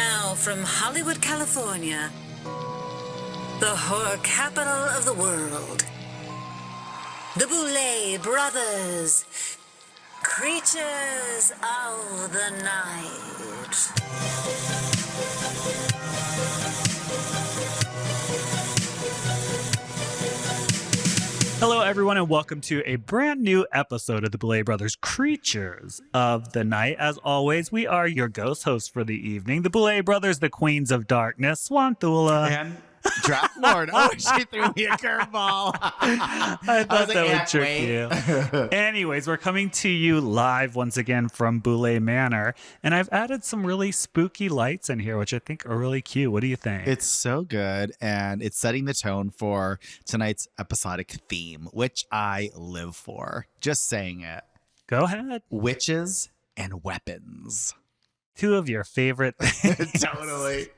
now from Hollywood, California, the horror capital of the world, the Boulet Brothers, Creatures of the Night. Hello, everyone, and welcome to a brand new episode of the Boulet Brothers Creatures of the Night. As always, we are your ghost hosts for the evening, the Boulet Brothers, the Queens of Darkness, Swanthula. And Draklord. Oh, she threw me a curveball. I thought that would trick you. Anyways, we're coming to you live once again from Boulet Manor, and I've added some really spooky lights in here, which I think are really cute. What do you think? It's so good, and it's setting the tone for tonight's episodic theme, which I live for. Just saying it. Go ahead. Witches and weapons. Two of your favorite things. Totally.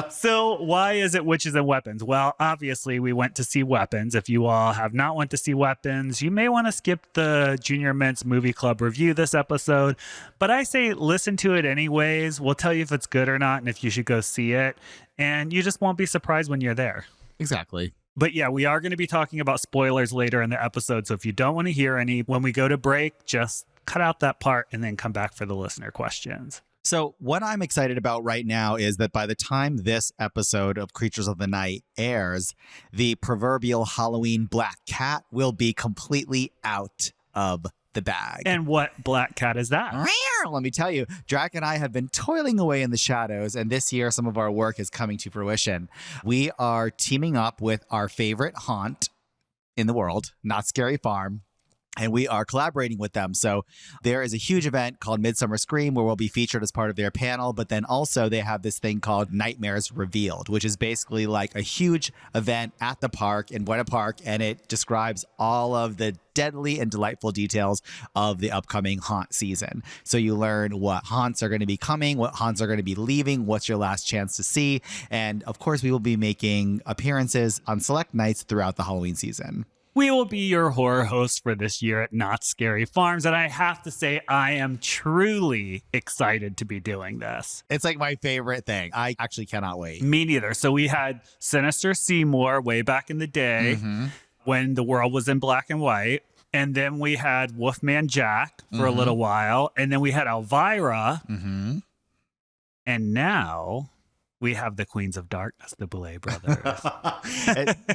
So why is it witches and weapons? Well, obviously we went to see Weapons. If you all have not went to see Weapons, you may want to skip the Junior Mints Movie Club review this episode, but I say listen to it anyways. We'll tell you if it's good or not and if you should go see it, and you just won't be surprised when you're there. Exactly. But yeah, we are going to be talking about spoilers later in the episode, so if you don't want to hear any when we go to break, just cut out that part and then come back for the listener questions. So what I'm excited about right now is that by the time this episode of Creatures of the Night airs, the proverbial Halloween black cat will be completely out of the bag. And what black cat is that? Let me tell you, Drac and I have been toiling away in the shadows, and this year some of our work is coming to fruition. We are teaming up with our favorite haunt in the world, Not Scary Farm, and we are collaborating with them. So there is a huge event called Midsummer Scream where we'll be featured as part of their panel. But then also they have this thing called Nightmares Revealed, which is basically like a huge event at the park in Buena Park. And it describes all of the deadly and delightful details of the upcoming haunt season. So you learn what haunts are going to be coming, what haunts are going to be leaving, what's your last chance to see. And of course, we will be making appearances on select nights throughout the Halloween season. We will be your horror hosts for this year at Not Scary Farms, and I have to say I am truly excited to be doing this. It's like my favorite thing. I actually cannot wait. Me neither. So we had Sinister Seymour way back in the day when the world was in black and white, and then we had Wolfman Jack for a little while, and then we had Elvira, and now we have the Queens of Darkness, the Boulet Brothers.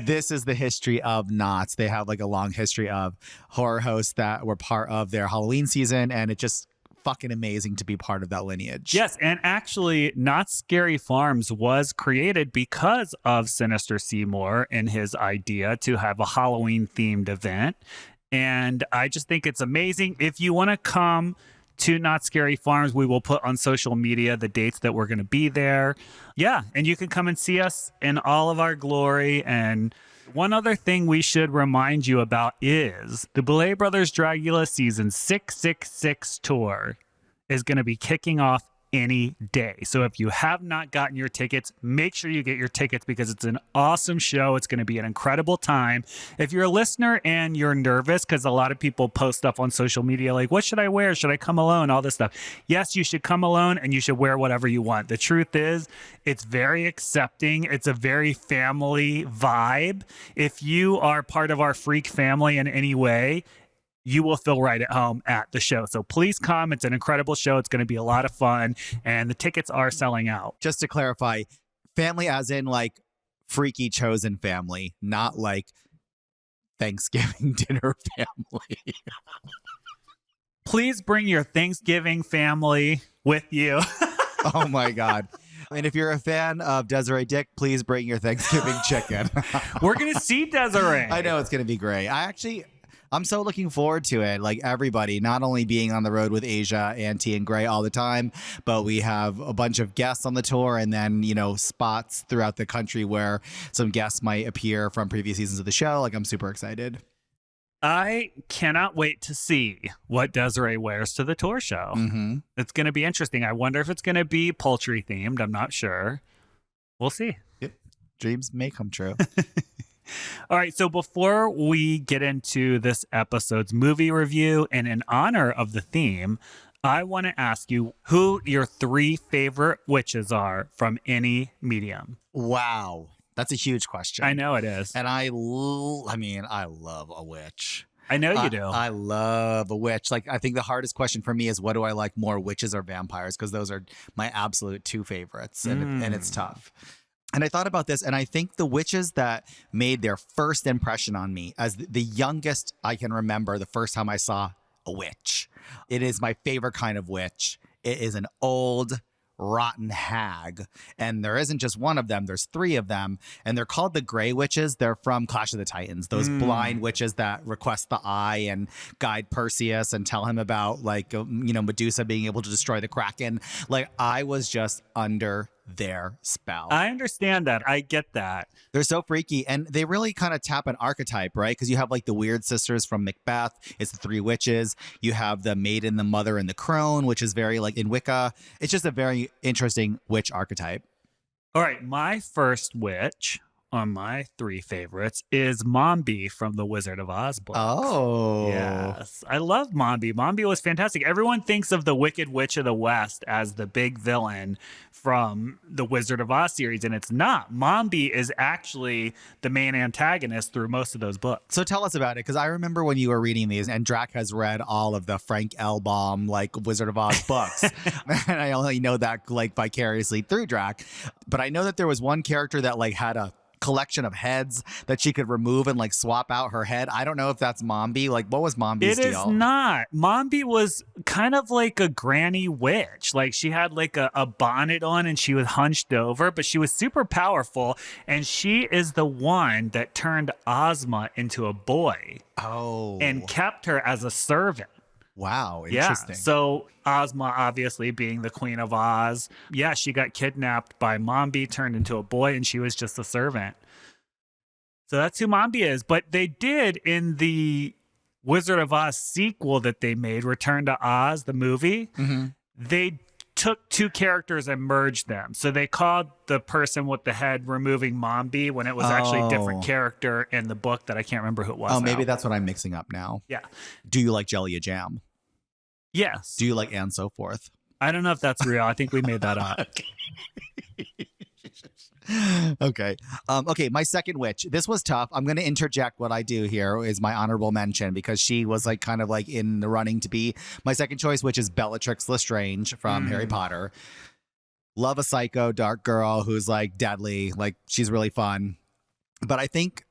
This is the history of Knots. They have like a long history of horror hosts that were part of their Halloween season, and it's just fucking amazing to be part of that lineage. Yes, and actually, Not Scary Farms was created because of Sinister Seymour and his idea to have a Halloween-themed event. And I just think it's amazing. If you want to come to Not Scary Farms, we will put on social media the dates that we're going to be there. Yeah, and you can come and see us in all of our glory. And one other thing we should remind you about is the Boulet Brothers Dragula season 666 tour is going to be kicking off any day. So if you have not gotten your tickets, make sure you get your tickets because it's an awesome show. It's going to be an incredible time. If you're a listener and you're nervous, because a lot of people post stuff on social media like, what should I wear? Should I come alone? All this stuff. Yes, you should come alone and you should wear whatever you want. The truth is, it's very accepting. It's a very family vibe. If you are part of our freak family in any way, you will feel right at home at the show. So please come. It's an incredible show. It's going to be a lot of fun. And the tickets are selling out. Just to clarify, family as in like freaky chosen family, not like Thanksgiving dinner family. Please bring your Thanksgiving family with you. Oh my God. And if you're a fan of Desiree Dick, please bring your Thanksgiving chicken. We're going to see Desiree. I know it's going to be great. I'm so looking forward to it. Like everybody, not only being on the road with Asia and T and Gray all the time, but we have a bunch of guests on the tour and then, you know, spots throughout the country where some guests might appear from previous seasons of the show. Like I'm super excited. I cannot wait to see what Desiree wears to the tour show. It's going to be interesting. I wonder if it's going to be poultry themed. I'm not sure. We'll see. Yep. Dreams may come true. All right, so before we get into this episode's movie review, and in honor of the theme, I want to ask you who your 3 favorite witches are from any medium. Wow. That's a huge question. I know it is. And I mean, I love a witch. I know you do. I love a witch. Like, I think the hardest question for me is what do I like more, witches or vampires? Because those are my absolute 2 favorites, and it's tough. And I thought about this, and I think the witches that made their first impression on me, as the youngest I can remember, the first time I saw a witch, it is my favorite kind of witch. It is an old, rotten hag, and there isn't just one of them, there's 3 of them, and they're called the Grey Witches. They're from Clash of the Titans, those blind witches that request the eye and guide Perseus and tell him about, like, Medusa being able to destroy the Kraken. Like, I was just under their spell. I understand that. I get that. They're so freaky, and they really kind of tap an archetype, right? Because you have like the weird sisters from Macbeth. It's the 3 witches. You have the maiden, the mother, and the crone, which is very like in Wicca. It's just a very interesting witch archetype. All right. My first witch on my 3 favorites is Mombi from the Wizard of Oz book. Oh. Yes. I love Mombi. Mombi was fantastic. Everyone thinks of the Wicked Witch of the West as the big villain from the Wizard of Oz series, and it's not. Mombi is actually the main antagonist through most of those books. So tell us about it, because I remember when you were reading these, and Drac has read all of the Frank L. Baum, like, Wizard of Oz books. And I only know that, like, vicariously through Drac. But I know that there was one character that, like, had a collection of heads that she could remove and like swap out her head. I don't know if that's Mombi. Like, what was Mombi's deal? It is not. Mombi was kind of like a granny witch. Like, she had like a bonnet on and she was hunched over, but she was super powerful. And she is the one that turned Ozma into a boy. Oh. And kept her as a servant. Wow, interesting. Yeah, so Ozma, obviously being the Queen of Oz, yeah, she got kidnapped by Mombi, turned into a boy, and she was just a servant. So that's who Mombi is. But they did, in the Wizard of Oz sequel that they made, Return to Oz, the movie, they took 2 characters and merged them. So they called the person with the head removing Mombi when it was actually a different character in the book that I can't remember who it was. Oh, maybe that's what I'm mixing up now. Yeah. Do you like Jelly a Jam? Yes. Do you like and so forth? I don't know if that's real. I think we made that up. Okay. Okay, my second witch. This was tough. I'm going to interject what I do here is my honorable mention, because she was like kind of like in the running to be my second choice, which is Bellatrix Lestrange from Harry Potter. Love a psycho dark girl who's like deadly. Like, she's really fun. But I think,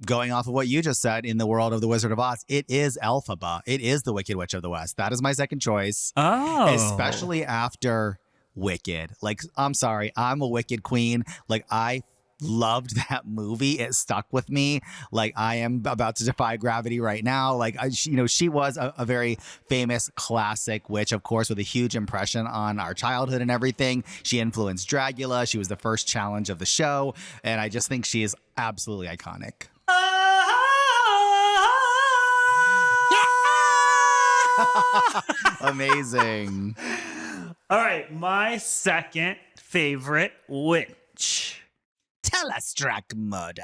going off of what you just said, in the world of the Wizard of Oz, it is Elphaba. It is the Wicked Witch of the West. That is my second choice. Oh. Especially after Wicked. Like, I'm sorry, I'm a Wicked queen. Like, I loved that movie. It stuck with me. Like, I am about to defy gravity right now. Like, she was a very famous classic witch, of course, with a huge impression on our childhood and everything. She influenced Dragula. She was the first challenge of the show. And I just think she is absolutely iconic. Amazing. All right, my second favorite witch. Tell us, Drac Murder.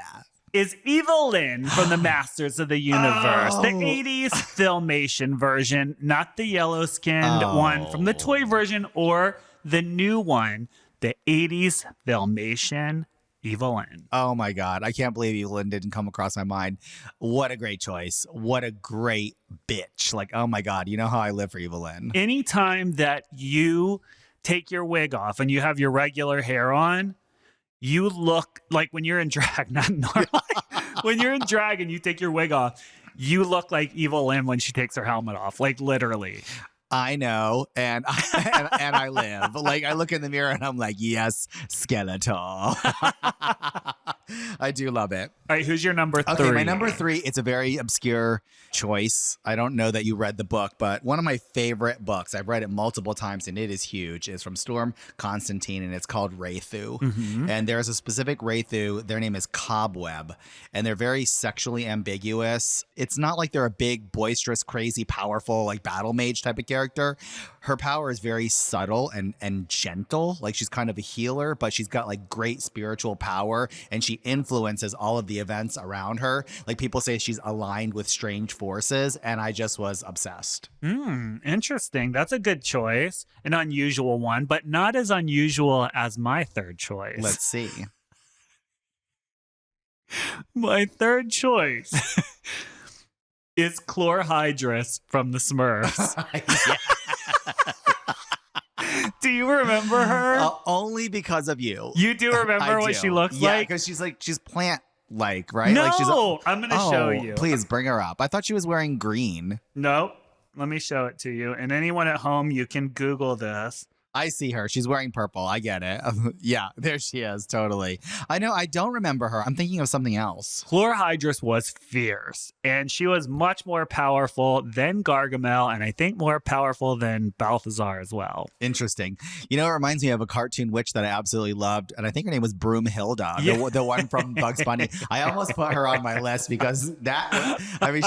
Is Evelyn from the Masters of the Universe. The 80s filmation version, not the yellow-skinned one from the toy version, or the new one, the 80s filmation Evelyn. Oh my God. I can't believe Evelyn didn't come across my mind. What a great choice. What a great bitch. Like, oh my God. You know how I live for Evelyn. Anytime that you take your wig off and you have your regular hair on, you look like, when you're in drag, not normal. When you're in drag and you take your wig off, you look like Evelyn when she takes her helmet off, like literally. I know, and I live. Like, I look in the mirror and I'm like, yes, Skeletor. I do love it. All right, who's your number 3? Okay, my number 3, it's a very obscure choice. I don't know that you read the book, but one of my favorite books, I've read it multiple times and it is huge, is from Storm Constantine, and it's called Wraithu. And there's a specific Wraithu, their name is Cobweb, and they're very sexually ambiguous. It's not like they're a big, boisterous, crazy, powerful, like battle mage type of character. character. Her power is very subtle and gentle. Like she's kind of a healer, but she's got like great spiritual power and she influences all of the events around her. Like people say she's aligned with strange forces, and I just was obsessed. Interesting. That's a good choice. An unusual one, but not as unusual as my third choice. Let's see. My third choice is Chlorhydrus from the Smurfs. Do you remember her? Only because of you. You do remember what she looks yeah, like? because she's plant-like, right? No, like she's I'm going to show you. Please bring her up. I thought she was wearing green. Nope. Let me show it to you. And anyone at home, you can Google this. I see her. She's wearing purple. I get it. Yeah, there she is. Totally. I know. I don't remember her. I'm thinking of something else. Chlorhydrus was fierce, and she was much more powerful than Gargamel, and I think more powerful than Balthazar as well. Interesting. You know, it reminds me of a cartoon witch that I absolutely loved, and I think her name was Broomhilda, the one from Bugs Bunny. I almost put her on my list because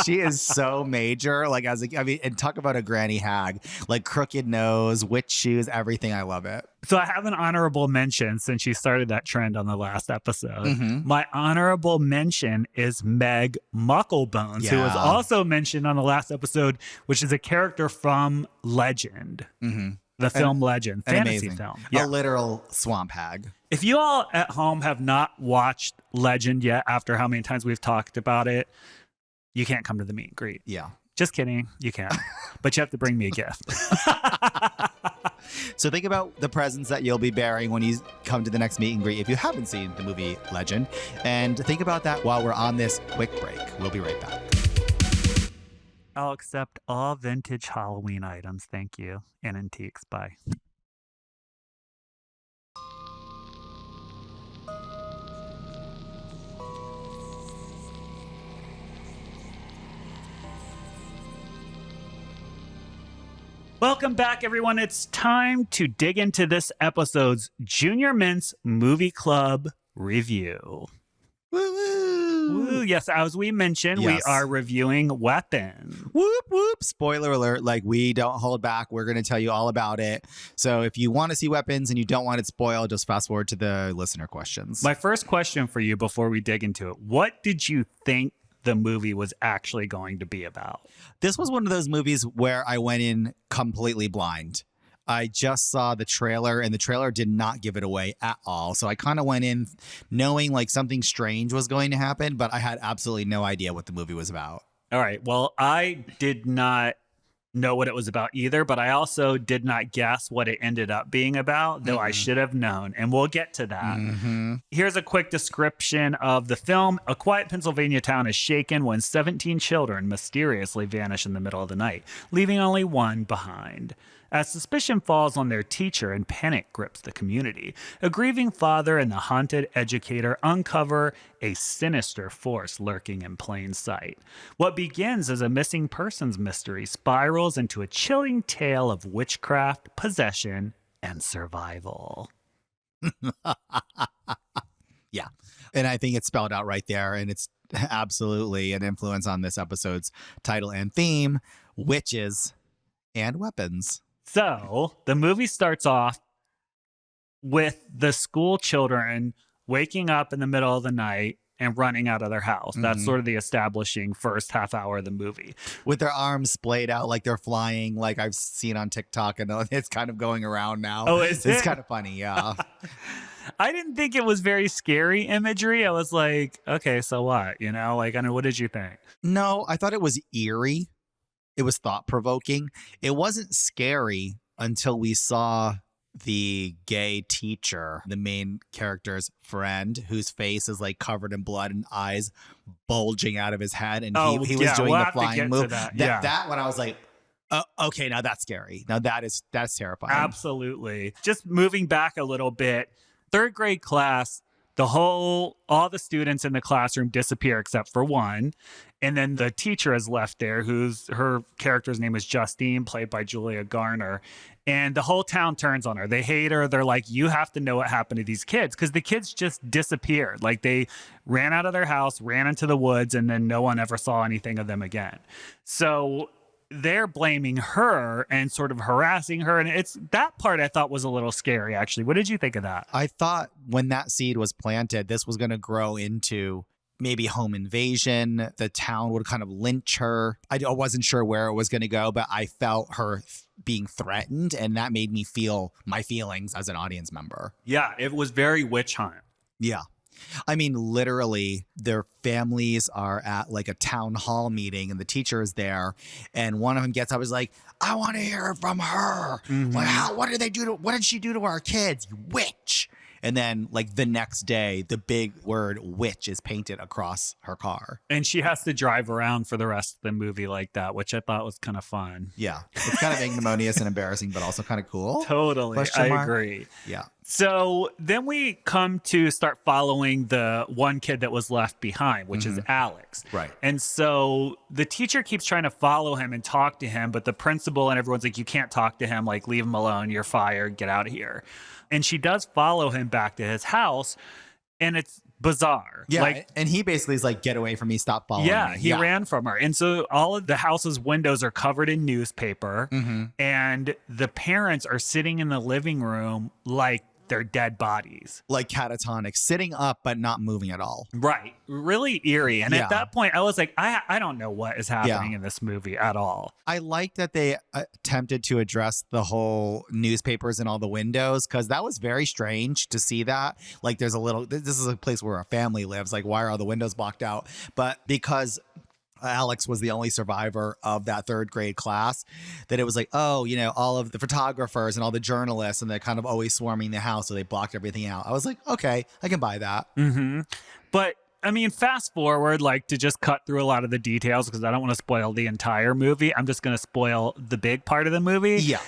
she is so major. Like, and talk about a granny hag. Like, crooked nose, witch shoes, everything. I love it. So I have an honorable mention since you started that trend on the last episode. My honorable mention is Meg Mucklebones, who was also mentioned on the last episode, which is a character from Legend, the film Legend, fantasy film. Yeah. A literal swamp hag. If you all at home have not watched Legend yet, after how many times we've talked about it, you can't come to the meet and greet. Yeah. Just kidding. You can. But you have to bring me a gift. So think about the presents that you'll be bearing when you come to the next meet and greet if you haven't seen the movie Legend. And think about that while we're on this quick break. We'll be right back. I'll accept all vintage Halloween items. Thank you. And antiques. Bye. Welcome back, everyone. It's time to dig into this episode's Junior Mints Movie Club review. Woo! Yes, as we mentioned, we are reviewing Weapon. Whoop, whoop. Spoiler alert. Like, we don't hold back. We're going to tell you all about it. So if you want to see Weapons and you don't want it spoiled, just fast forward to the listener questions. My first question for you before we dig into it, what did you think the movie was actually going to be about? This was one of those movies where I went in completely blind. I just saw the trailer, and the trailer did not give it away at all. So I kind of went in knowing like something strange was going to happen, but I had absolutely no idea what the movie was about. All right. Well, I did not know what it was about either, but I also did not guess what it ended up being about, though I should have known, and we'll get to that. Here's a quick description of the film. A quiet Pennsylvania town is shaken when 17 children mysteriously vanish in the middle of the night, leaving only one behind. As suspicion falls on their teacher and panic grips the community, a grieving father and the haunted educator uncover a sinister force lurking in plain sight. What begins as a missing persons mystery spirals into a chilling tale of witchcraft, possession, and survival. Yeah. And I think it's spelled out right there, and it's absolutely an influence on this episode's title and theme, witches and weapons. So the movie starts off with the school children waking up in the middle of the night and running out of their house. That's sort of the establishing first half hour of the movie. With their arms splayed out like they're flying, like I've seen on TikTok, and it's kind of going around now. Oh, it's kind of funny, yeah. I didn't think it was very scary imagery. I was like, okay, so what? You know, like, I know, what did you think? No, I thought it was eerie. It was thought-provoking. It wasn't scary until we saw the gay teacher, the main character's friend, whose face is like covered in blood and eyes bulging out of his head. And he was doing the flying move. That one, I was like, okay, now that's scary. Now that's terrifying. Absolutely. Just moving back a little bit, third grade class, all the students in the classroom disappear except for one. And then the teacher is left there, her character's name is Justine, played by Julia Garner. And the whole town turns on her. They hate her. They're like, you have to know what happened to these kids, because the kids just disappeared. Like, they ran out of their house, ran into the woods, and then no one ever saw anything of them again. So they're blaming her and sort of harassing her. And it's that part I thought was a little scary, actually. What did you think of that? I thought when that seed was planted, this was going to grow into maybe home invasion. The town would kind of lynch her. I wasn't sure where it was going to go, but I felt her being threatened, and that made me feel my feelings as an audience member. Yeah, it was very witch hunt. Yeah. I mean, literally, their families are at like a town hall meeting and the teacher is there. And one of them gets up and is like, I want to hear from her. Like, what did she do to our kids? You witch. And then, like, the next day, the big word witch is painted across her car. And she has to drive around for the rest of the movie like that, which I thought was kind of fun. Yeah. It's kind of ignominious and embarrassing, but also kind of cool. Totally. I agree. Yeah. So then we come to start following the one kid that was left behind, which is Alex. Right. And so the teacher keeps trying to follow him and talk to him, but the principal and everyone's like, you can't talk to him. Like, leave him alone. You're fired. Get out of here. And she does follow him back to his house, and it's bizarre. Yeah, like, and he basically is like, get away from me, stop following me. He ran from her. And so all of the house's windows are covered in newspaper, and the parents are sitting in the living room like they're dead bodies. Like catatonic, sitting up but not moving at all. Right. Really eerie. And at that point, I was like, I don't know what is happening in this movie at all. I like that they attempted to address the whole newspapers in all the windows, because that was very strange to see that. Like, this is a place where a family lives. Like, why are all the windows blocked out? But because Alex was the only survivor of that third grade class, that it was like, oh, all of the photographers and all the journalists, and they're kind of always swarming the house, so they blocked everything out. I was like, okay, I can buy that. But I mean, fast forward, like, to just cut through a lot of the details, because I don't want to spoil the entire movie. I'm just going to spoil the big part of the movie. Yeah.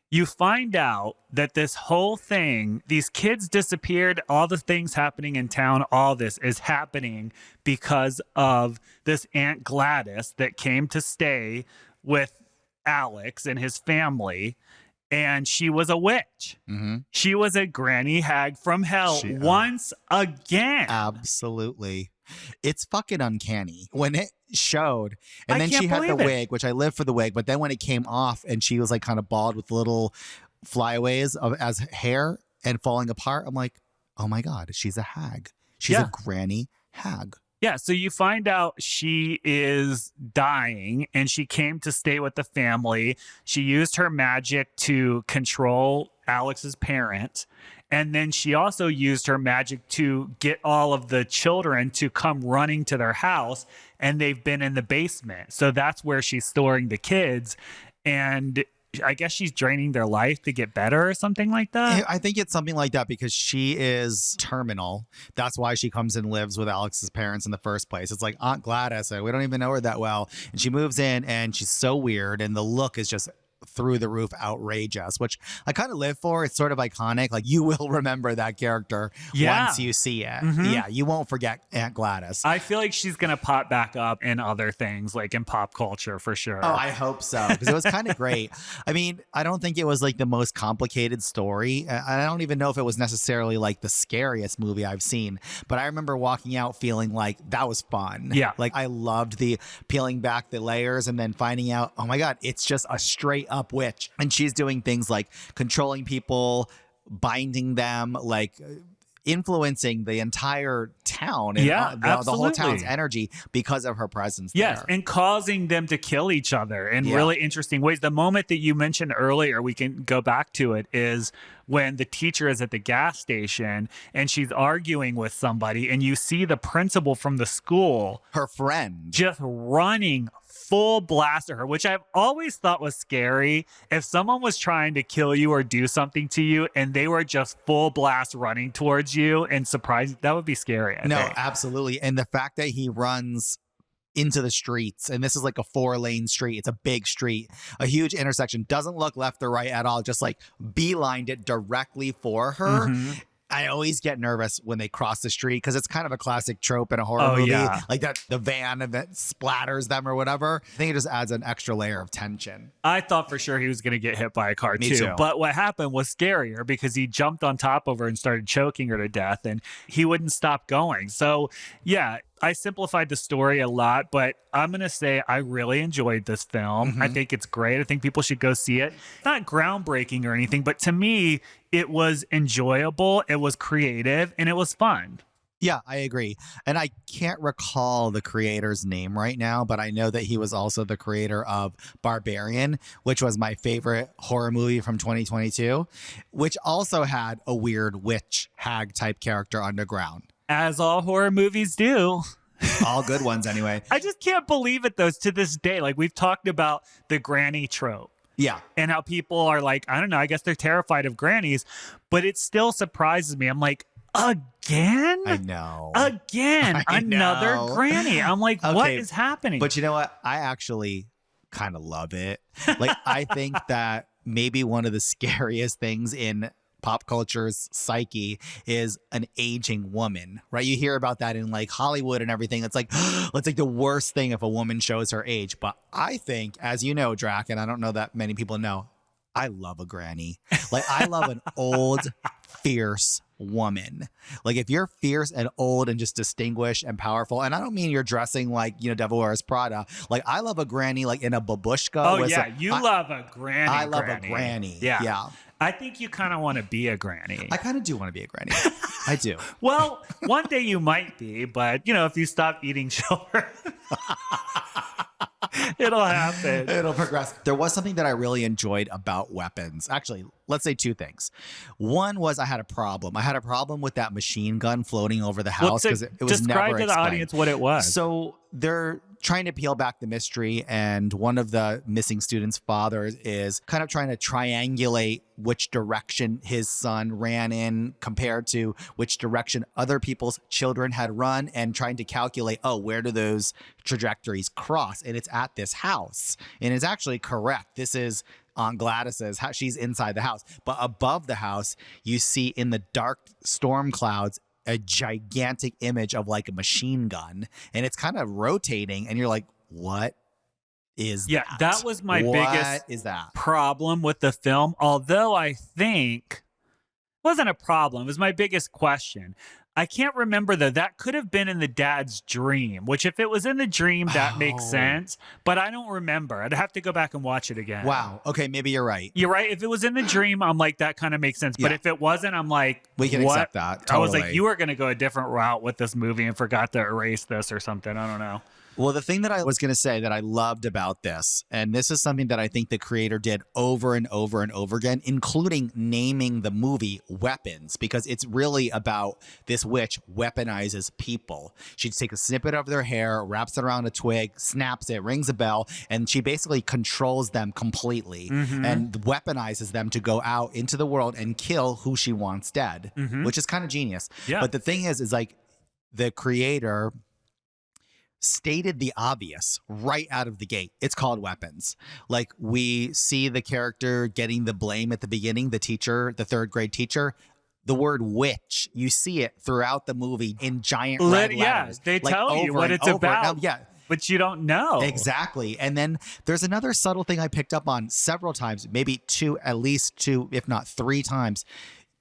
You find out that this whole thing, these kids disappeared, all the things happening in town, all this is happening because of this Aunt Gladys that came to stay with Alex and his family. And she was a witch. She was a granny hag from hell once again. Absolutely. It's fucking uncanny. When it showed, and then she had the wig, which I live for the wig, but then when it came off and she was like kind of bald with little flyaways as hair and falling apart, I'm like, oh my God, she's a hag. She's a granny hag. Yeah, so you find out she is dying and she came to stay with the family. She used her magic to control Alex's parent. And then she also used her magic to get all of the children to come running to their house. And they've been in the basement. So that's where she's storing the kids. And I guess she's draining their life to get better or something like that. I think it's something like that because she is terminal. That's why she comes and lives with Alex's parents in the first place. It's like Aunt Gladys. We don't even know her that well. And she moves in and she's so weird. And the look is just through the roof outrageous, which I kind of live for. It's sort of iconic. Like, you will remember that character once you see it. Yeah, you won't forget Aunt Gladys. I feel like she's going to pop back up in other things, like in pop culture for sure. Oh, I hope so, because it was kind of great. I mean, I don't think it was like the most complicated story. I don't even know if it was necessarily like the scariest movie I've seen, but I remember walking out feeling like that was fun. Yeah. Like, I loved the peeling back the layers and then finding out, oh my God, it's just a straight up witch. And she's doing things like controlling people, binding them, like influencing the entire town and the whole town's energy because of her presence there. And causing them to kill each other in really interesting ways. The moment that you mentioned earlier, we can go back to it, is when the teacher is at the gas station and she's arguing with somebody, and you see the principal from the school, her friend, just running full blast at her, which I've always thought was scary. If someone was trying to kill you or do something to you and they were just full blast running towards you and surprised, that would be scary. I think. Absolutely. And the fact that he runs into the streets, and this is like a 4-lane street, it's a big street, a huge intersection, doesn't look left or right at all, just like beelined it directly for her. I always get nervous when they cross the street because it's kind of a classic trope in a horror movie. Yeah. Like that, the van that splatters them or whatever. I think it just adds an extra layer of tension. I thought for sure he was going to get hit by a car too. But what happened was scarier because he jumped on top of her and started choking her to death, and he wouldn't stop going. So yeah, I simplified the story a lot, but I'm going to say I really enjoyed this film. I think it's great. I think people should go see it. It's not groundbreaking or anything, but to me, it was enjoyable, it was creative, and it was fun. Yeah, I agree. And I can't recall the creator's name right now, but I know that he was also the creator of Barbarian, which was my favorite horror movie from 2022, which also had a weird witch hag type character underground. As all horror movies do. All good ones anyway. I just can't believe it, though, to this day. Like, we've talked about the granny trope. Yeah. And how people are like, I don't know, I guess they're terrified of grannies, but it still surprises me. I'm like, again? I know. Again, another granny. I'm like, what is happening? But you know what? I actually kind of love it. Like, I think that maybe one of the scariest things in pop culture's psyche is an aging woman, right? You hear about that in like Hollywood and everything. It's like, it's like the worst thing if a woman shows her age. But I think, as you know, Drac, and I don't know that many people know, I love a granny. Like, I love an old, fierce woman. Like, if you're fierce and old and just distinguished and powerful, and I don't mean you're dressing like, you know, Devil Wears Prada. Like, I love a granny like in a babushka. Oh, yeah. Love a granny. I love a granny. Yeah. I think you kind of want to be a granny. I kind of do want to be a granny. I do. Well, one day you might be, but, you know, if you stop eating children, it'll happen. It'll progress. There was something that I really enjoyed about weapons. Actually, let's say two things. One was I had a problem. I had a problem with that machine gun floating over the house because it was never explained. Describe to the audience what it was. So they're trying to peel back the mystery, and one of the missing students' fathers is kind of trying to triangulate which direction his son ran in compared to which direction other people's children had run, and trying to calculate, where do those trajectories cross? And it's at this house. And it's actually correct. This is Aunt Gladys's house. She's inside the house. But above the house, you see in the dark storm clouds a gigantic image of like a machine gun, and it's kind of rotating, and you're like, what is that? That was my biggest problem with the film. Although I think it wasn't a problem, it was my biggest question. I can't remember, though. That could have been in the dad's dream, which if it was in the dream, that makes sense. But I don't remember. I'd have to go back and watch it again. Wow. Okay, maybe you're right. You're right. If it was in the dream, I'm like, that kind of makes sense. But if it wasn't, I'm like, we can accept that. Totally. I was like, you were going to go a different route with this movie and forgot to erase this or something. I don't know. Well, the thing that I was going to say that I loved about this, and this is something that I think the creator did over and over and over again, including naming the movie Weapons, because it's really about this witch weaponizes people. She takes a snippet of their hair, wraps it around a twig, snaps it, rings a bell, and she basically controls them completely and weaponizes them to go out into the world and kill who she wants dead, which is kind of genius. Yeah. But the thing is like the creator stated the obvious right out of the gate. It's called Weapons. Like, we see the character getting the blame at the beginning, the teacher, the third grade teacher. The word witch, you see it throughout the movie in giant red letters. Yeah, they tell you what it's about. Yeah. But you don't know. Exactly. And then there's another subtle thing I picked up on several times, maybe at least two, if not three times.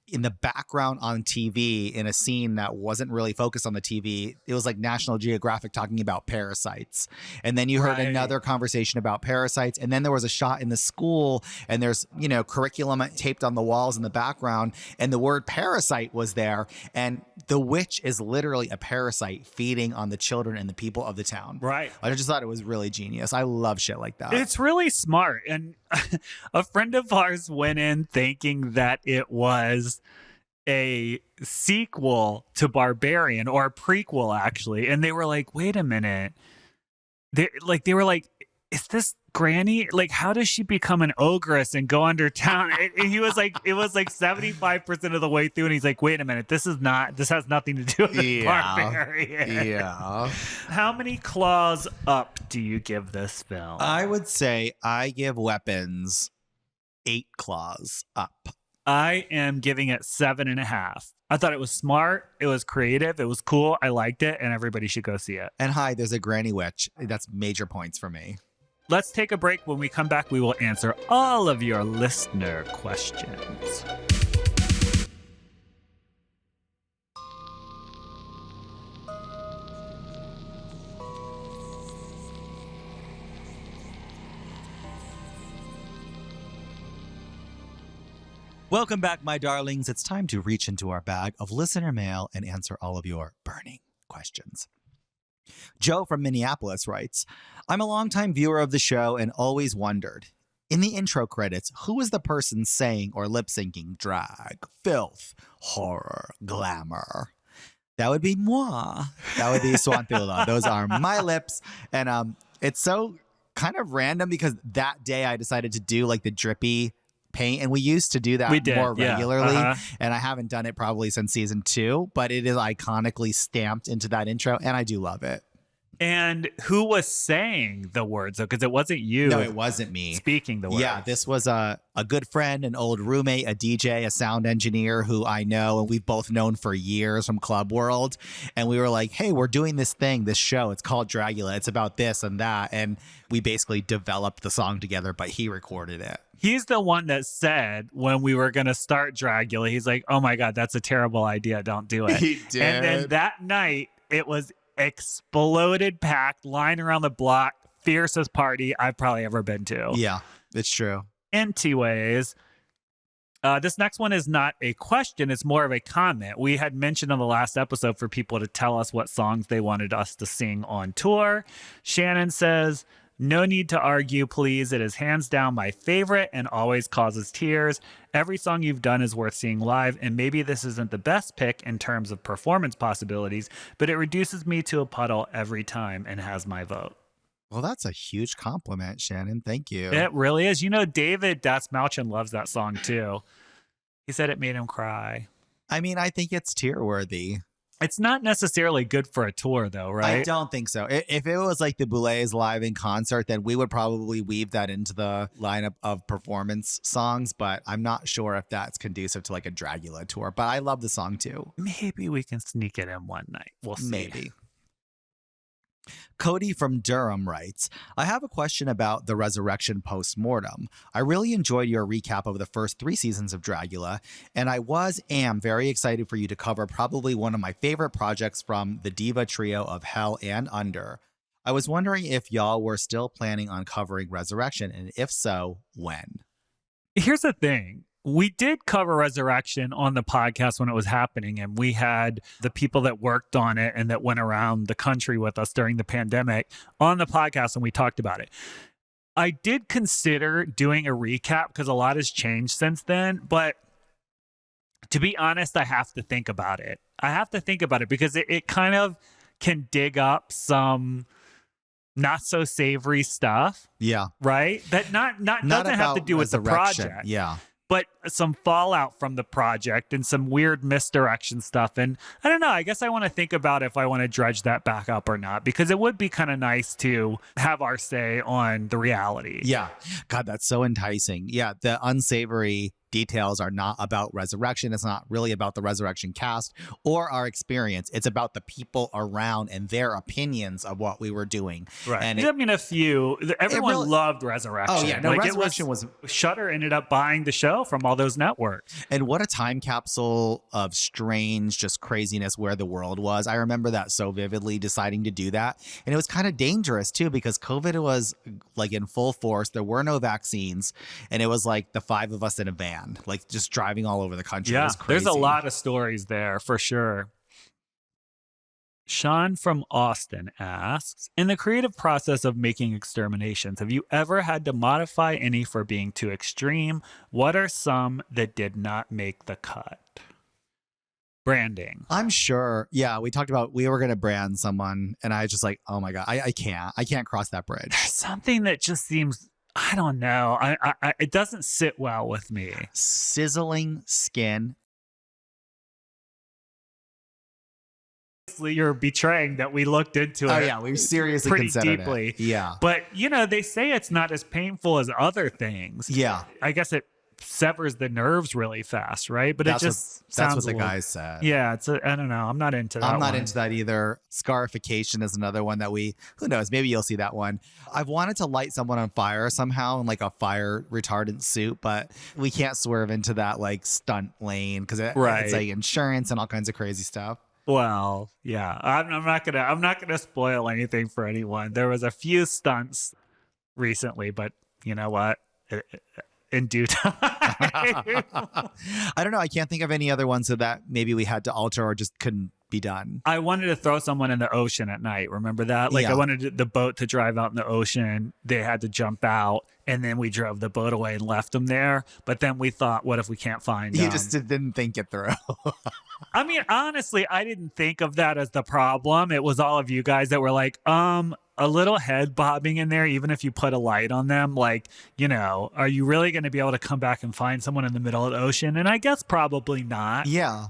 In the background on TV, in a scene that wasn't really focused on the TV, it was like National Geographic talking about parasites. And then you heard another conversation about parasites. And then there was a shot in the school, and there's, you know, curriculum taped on the walls in the background, and the word parasite was there. And the witch is literally a parasite feeding on the children and the people of the town. Right. I just thought it was really genius. I love shit like that. It's really smart. And a friend of ours went in thinking that it was a sequel to Barbarian, or a prequel actually, and they were like, wait a minute, they were like, is this granny, like, how does she become an ogress and go under town? And he was like, it was like 75% of the way through, and he's like, wait a minute, this has nothing to do with Barbarian. Yeah. How many claws up do you give this film? I would say I give Weapons 8 claws up. I am giving it 7.5. I thought it was smart. It was creative. It was cool. I liked it, and everybody should go see it. And hi, there's a granny witch. That's major points for me. Let's take a break. When we come back, we will answer all of your listener questions. Welcome back, my darlings. It's time to reach into our bag of listener mail and answer all of your burning questions. Joe from Minneapolis writes, I'm a longtime viewer of the show and always wondered, in the intro credits, who was the person saying or lip-syncing drag, filth, horror, glamour? That would be moi. That would be Swantula. Those are my lips. And it's so kind of random because that day I decided to do like the drippy paint, and we used to do that more regularly. And I haven't done it probably since season 2, but it is iconically stamped into that intro, and I do love it. And who was saying the words, though? Because it wasn't you. No, it wasn't me. Speaking the words. Yeah, this was a good friend, an old roommate, a DJ, a sound engineer who I know, and we've both known for years from Club World. And we were like, hey, we're doing this thing, this show. It's called Dragula. It's about this and that. And we basically developed the song together, but he recorded it. He's the one that said when we were going to start Dragula, he's like, oh my God, that's a terrible idea. Don't do it. He did. And then that night, it was exploded, packed, line around the block, fiercest party I've probably ever been to. Yeah, it's true. Anyways, this next one is not a question. It's more of a comment. We had mentioned on the last episode for people to tell us what songs they wanted us to sing on tour. Shannon says, no need to argue, please. It is hands down my favorite and always causes tears. Every song you've done is worth seeing live, and maybe this isn't the best pick in terms of performance possibilities, but it reduces me to a puddle every time and has my vote. Well, that's a huge compliment, Shannon. Thank you. It really is. You know, David Datsmalchin loves that song too. He said it made him cry. I mean, I think it's tear-worthy. It's not necessarily good for a tour, though, right? I don't think so. If it was like the Boulets live in concert, then we would probably weave that into the lineup of performance songs. But I'm not sure if that's conducive to like a Dragula tour. But I love the song too. Maybe we can sneak it in one night. We'll see. Maybe. Cody from Durham writes, I have a question about the Resurrection post-mortem. I really enjoyed your recap of the first 3 seasons of Dragula, and I am very excited for you to cover probably one of my favorite projects from the diva trio of Hell and Under. I was wondering if y'all were still planning on covering Resurrection, and if so, when? Here's the thing. We did cover Resurrection on the podcast when it was happening, and we had the people that worked on it and that went around the country with us during the pandemic on the podcast, and we talked about it. I did consider doing a recap because a lot has changed since then, but to be honest, I have to think about it. I have to think about it because it kind of can dig up some not so savory stuff. Yeah. Right? That not doesn't have to do with the project. Yeah. But some fallout from the project and some weird misdirection stuff. And I don't know, I guess I want to think about if I want to dredge that back up or not, because it would be kind of nice to have our say on the reality. Yeah. God, that's so enticing. Yeah. The unsavory details are not about Resurrection. It's not really about the Resurrection cast or our experience. It's about the people around and their opinions of what we were doing. Right. And I mean, everyone loved Resurrection. Oh, yeah. No, Resurrection was... Shudder ended up buying the show from all those networks. And what a time capsule of strange, just craziness where the world was. I remember that so vividly, deciding to do that. And it was kind of dangerous, too, because COVID was like in full force. There were no vaccines. And it was like the 5 of us in a van, like just driving all over the country. Yeah, it was crazy. There's a lot of stories there for sure. Sean from Austin asks, in the creative process of making exterminations, have you ever had to modify any for being too extreme? What are some that did not make the cut? Branding. I'm sure. Yeah, we talked about we were going to brand someone, and I was just like, oh my God, I can't cross that bridge. There's something that just seems, I don't know. It doesn't sit well with me. Sizzling skin. You're betraying that we looked into it. Oh yeah, we seriously pretty considered deeply. It. Yeah, but they say it's not as painful as other things. Yeah, I guess it severs the nerves really fast, right? But that's it just that's sounds what the guys said. Yeah, I don't know. I'm not into that. I'm not into that either. Scarification is another one that who knows? Maybe you'll see that one. I've wanted to light someone on fire somehow in like a fire retardant suit, but we can't swerve into that like stunt lane because it's like insurance and all kinds of crazy stuff. Well, yeah, I'm not gonna spoil anything for anyone. There was a few stunts recently, but you know what? in due time. I don't know. I can't think of any other ones that maybe we had to alter or just couldn't be done. I wanted to throw someone in the ocean at night. Remember that? Like, Yeah. I wanted the boat to drive out in the ocean. They had to jump out, and then we drove the boat away and left them there. But then we thought, what if we can't find them? You just didn't think it through. I mean, honestly, I didn't think of that as the problem. It was all of you guys that were like, a little head bobbing in there, even if you put a light on them, like, you know, are you really going to be able to come back and find someone in the middle of the ocean? And I guess probably not. Yeah.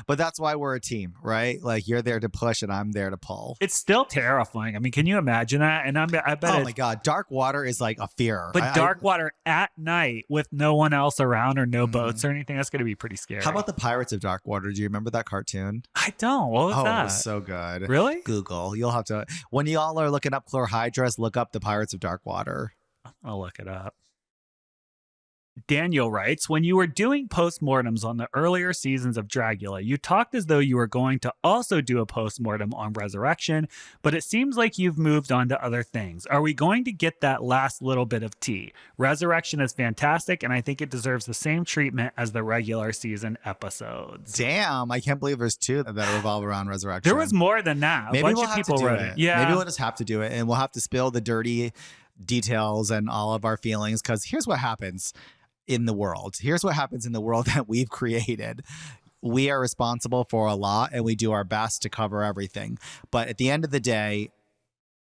But that's why we're a team, right? Like, you're there to push and I'm there to pull. It's still terrifying. I mean, can you imagine that? And I bet Oh my God. Dark water is like a fear. But dark water at night with no one else around or no boats or anything, that's going to be pretty scary. How about the Pirates of Dark Water? Do you remember that cartoon? I don't. What was that? It was so good. Really? Google. You'll have to, when y'all are looking up chlorhydras, look up the Pirates of Dark Water. I'll look it up. Daniel writes, when you were doing postmortems on the earlier seasons of Dragula, you talked as though you were going to also do a postmortem on Resurrection, but it seems like you've moved on to other things. Are we going to get that last little bit of tea? Resurrection is fantastic, and I think it deserves the same treatment as the regular season episodes. Damn, I can't believe there's two that revolve around Resurrection. There was more than that. Maybe A bunch we'll of have people to do wrote it. Yeah. Maybe we'll just have to do it, and we'll have to spill the dirty details and all of our feelings, because here's what happens in the world. Here's what happens in the world that we've created. We are responsible for a lot, and we do our best to cover everything. But at the end of the day,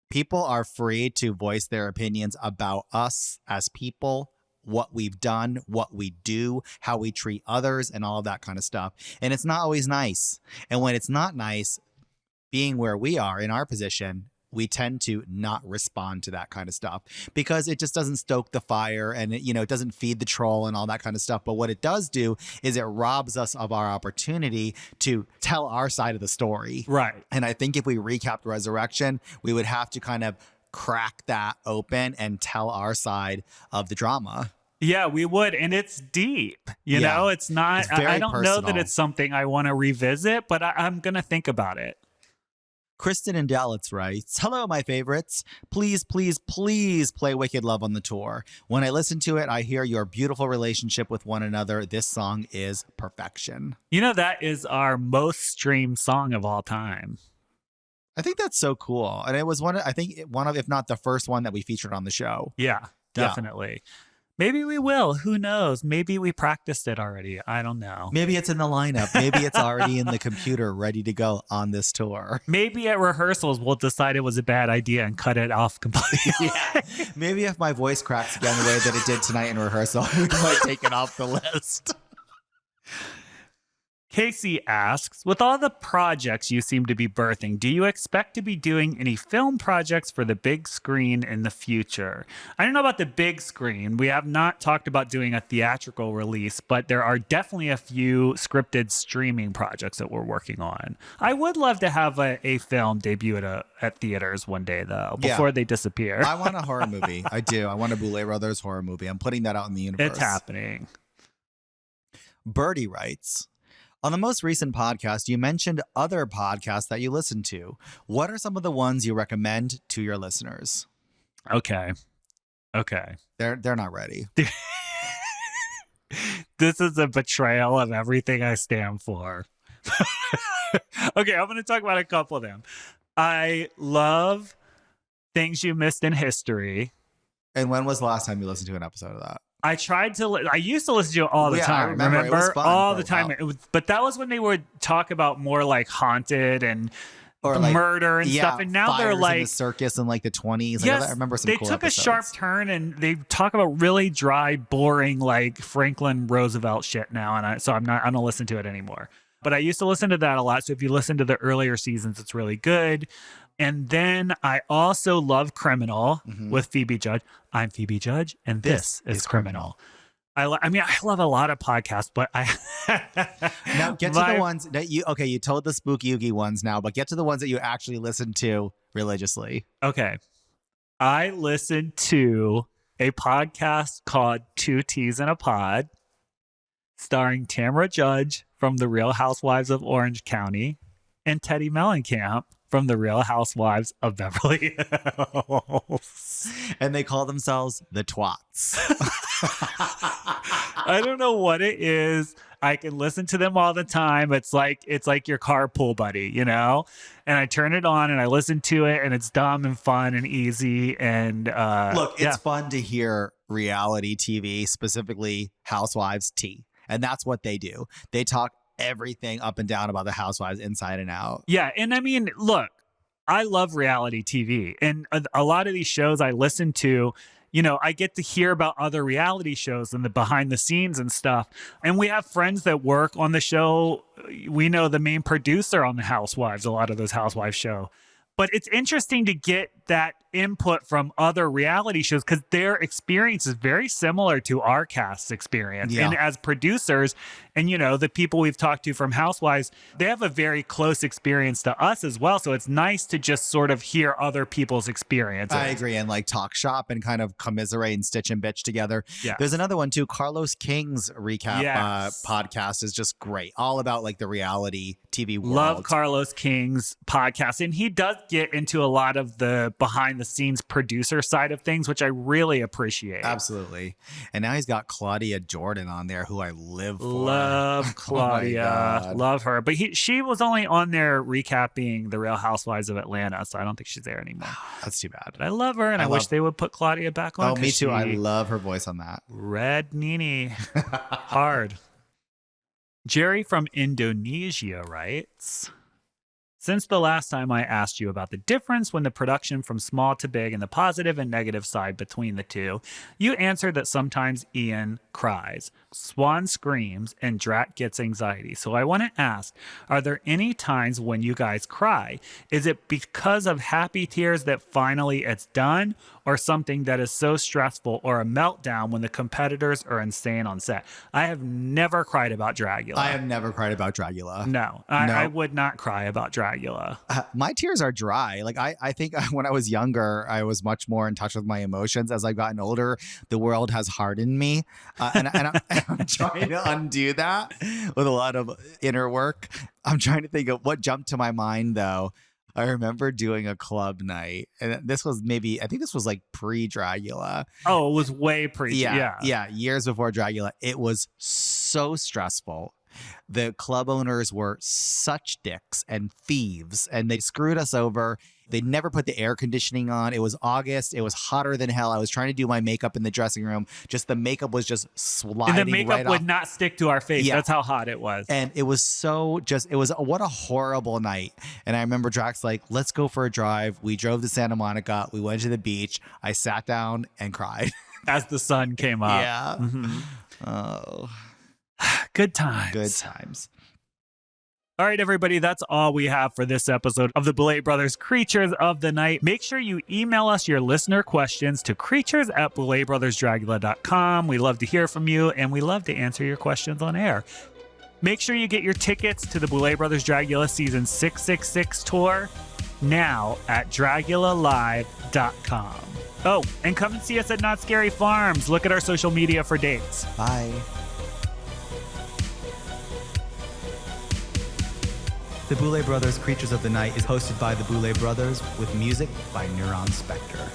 people are free to voice their opinions about us as people, what we've done, what we do, how we treat others, and all of that kind of stuff. And it's not always nice. And when it's not nice, being where we are in our position, we tend to not respond to that kind of stuff because it just doesn't stoke the fire, and it doesn't feed the troll and all that kind of stuff. But what it does do is it robs us of our opportunity to tell our side of the story. Right. And I think if we recapped Resurrection, we would have to kind of crack that open and tell our side of the drama. Yeah, we would. And it's deep. You know, it's not, It's very I don't know that personal. it's something I want to revisit, but I'm going to think about it. Kristen in Dallas writes, hello, my favorites. Please, please, please play Wicked Love on the tour. When I listen to it, I hear your beautiful relationship with one another. This song is perfection. You know, that is our most streamed song of all time. I think that's so cool. And it was one of, if not the first one that we featured on the show. Yeah, definitely. Maybe we will. Who knows? Maybe we practiced it already. I don't know. Maybe it's in the lineup. Maybe it's already in the computer ready to go on this tour. Maybe at rehearsals, we'll decide it was a bad idea and cut it off completely. Maybe if my voice cracks again the way that it did tonight in rehearsal, we might take it off the list. Casey asks, with all the projects you seem to be birthing, do you expect to be doing any film projects for the big screen in the future? I don't know about the big screen. We have not talked about doing a theatrical release, but there are definitely a few scripted streaming projects that we're working on. I would love to have a film debut at theaters one day, though, before they disappear. I want a horror movie. I do. I want a Boulet Brothers horror movie. I'm putting that out in the universe. It's happening. Birdie writes, on the most recent podcast, you mentioned other podcasts that you listen to. What are some of the ones you recommend to your listeners? Okay. They're not ready. This is a betrayal of everything I stand for. Okay, I'm going to talk about a couple of them. I love Things You Missed in History. And when was the last time you listened to an episode of that? I tried to. I used to listen to it all the time. I remember. It was fun all for the a time. while. But that was when they would talk about more like haunted and Or like murder and stuff. And now they're fires in like the circus in like the 20s. Yes, I remember some they cool took episodes. a sharp turn and they talk about really dry, boring, like Franklin Roosevelt shit now. And I don't listen to it anymore. But I used to listen to that a lot. So if you listen to the earlier seasons, it's really good. And then I also love Criminal with Phoebe Judge. I'm Phoebe Judge, and this is Criminal. I love a lot of podcasts, but Now get to the ones that you told the spooky oogie ones now, but get to the ones that you actually listen to religiously. Okay. I listen to a podcast called Two Teas in a Pod, starring Tamara Judge from The Real Housewives of Orange County and Teddy Mellencamp from The Real Housewives of Beverly Hills. And they call themselves the Twats. I don't know what it is. I can listen to them all the time. It's like your carpool buddy, you know? And I turn it on and I listen to it, and it's dumb and fun and easy. And Look, it's fun to hear reality TV, specifically Housewives tea. And that's what they do. They talk everything up and down about the Housewives inside and out. Yeah. And I mean, look, I love reality TV, and a lot of these shows I listen to, you know, I get to hear about other reality shows and the behind the scenes and stuff. And we have friends that work on the show. We know the main producer on the Housewives, a lot of those Housewives show. But it's interesting to get that input from other reality shows because their experience is very similar to our cast's experience. Yeah. And as producers, and you know, the people we've talked to from Housewives, they have a very close experience to us as well. So it's nice to just sort of hear other people's experiences. I agree. And like talk shop and kind of commiserate and stitch and bitch together. Yeah. There's another one too. Carlos King's recap Yes. podcast is just great. All about like the reality TV world. Love Carlos King's podcast. And he does get into a lot of the behind the scenes producer side of things, which I really appreciate. Absolutely. And now he's got Claudia Jordan on there, who I live for. Love Claudia. God. Love her. But she was only on there recapping The Real Housewives of Atlanta, so I don't think she's there anymore. That's too bad. But I love her, and I wish they would put Claudia back on. Oh, me too. I she- love her voice on that. Red Nini. Hard. Jerry from Indonesia writes, since the last time I asked you about the difference when the production from small to big and the positive and negative side between the two, you answered that sometimes Ian cries, Swan screams, and Drac gets anxiety. So I want to ask, are there any times when you guys cry? Is it because of happy tears that finally it's done, or something that is so stressful, or a meltdown when the competitors are insane on set? I have never cried about Dragula. I have never cried about Dragula. No, I would not cry about Dragula. My tears are dry. Like I think when I was younger, I was much more in touch with my emotions. As I've gotten older, the world has hardened me, and I'm trying to undo that with a lot of inner work. I'm trying to think of what jumped to my mind though. I remember doing a club night, and this was I think this was like pre-Dragula. Oh, it was way pre. Yeah, years before Dragula. It was so stressful. The club owners were such dicks and thieves, and they screwed us over. They never put the air conditioning on. It was August. It was hotter than hell. I was trying to do my makeup in the dressing room. Just the makeup was just sliding. And the makeup would off. not stick to our face. Yeah. That's how hot it was. And it was what a horrible night. And I remember Drax like, let's go for a drive. We drove to Santa Monica. We went to the beach. I sat down and cried. As the sun came up. Yeah. Mhm. Oh, Good times. good times. All right, everybody, that's all we have for this episode of the Boulet Brothers Creatures of the Night. Make sure you email us your listener questions to creatures@bouletbrothersdragula.com. We love to hear from you, and we love to answer your questions on air. Make sure you get your tickets to the Boulet Brothers Dragula Season 666 tour now at dragulalive.com. Oh, and come and see us at Not Scary Farms. Look at our social media for dates. Bye. The Boulet Brothers Creatures of the Night is hosted by the Boulet Brothers with music by Neuron Spectre.